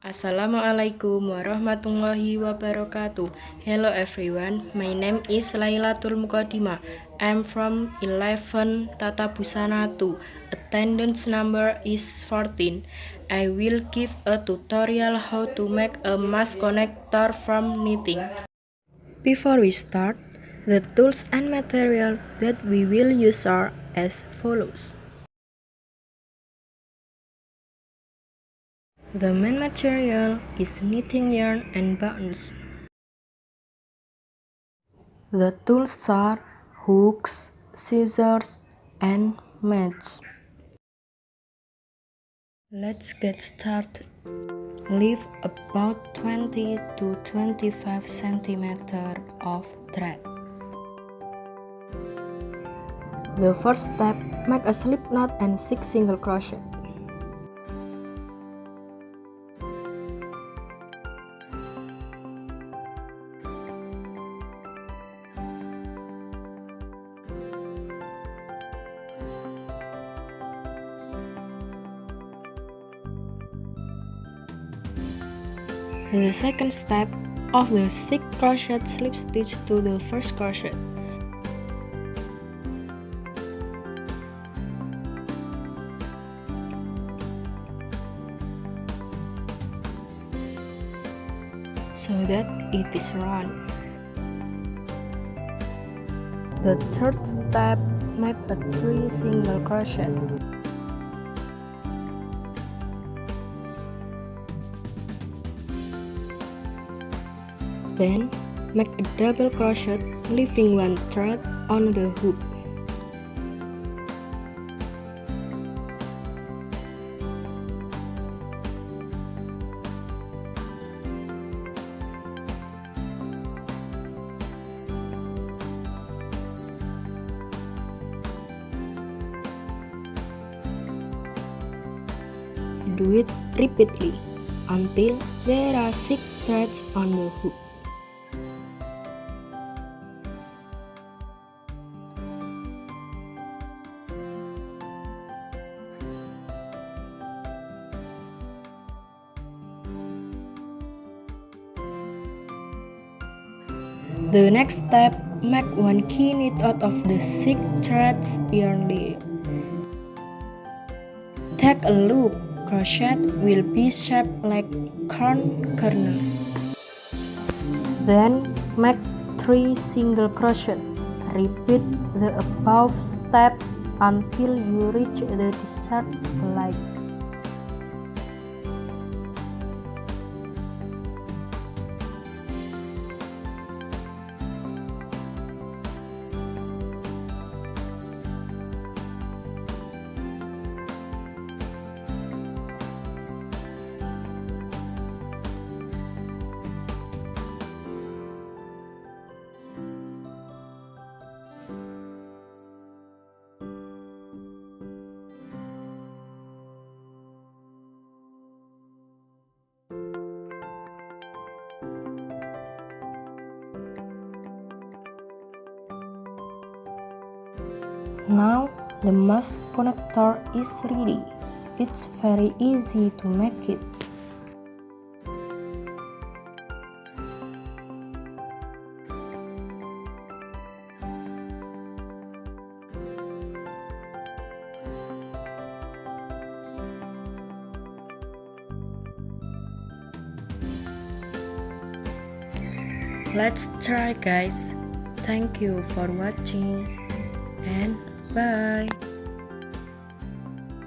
Assalamualaikum warahmatullahi wabarakatuh. Hello everyone, my name is Lailatul Muqaddimah. I'm from 11 Tata Busana 2. Attendance number is 14. I will give a tutorial how to make a mask connector from knitting. Before we start, the tools and material that we will use are as follows. The main material is knitting yarn and buttons. The tools are hooks, scissors, and mats. Let's get started. Leave about 20 to 25 cm of thread. The first step, make a slip knot and 6 single crochet. In the second step, of the 6 crochet slip stitch to the first crochet. So that it is round. The third step, make a 3 single crochet. Then, make a double crochet, leaving 1 thread on the hook. Do it repeatedly until there are 6 threads on the hook. The next step, make 1 key knit out of the 6 threads early. Take a loop. Crochet will be shaped like corn kernels. Then make 3 single crochet. Repeat the above step until you reach the desired line. Now the mask connector is ready. It's very easy to make it. Let's try, guys. Thank you for watching and bye.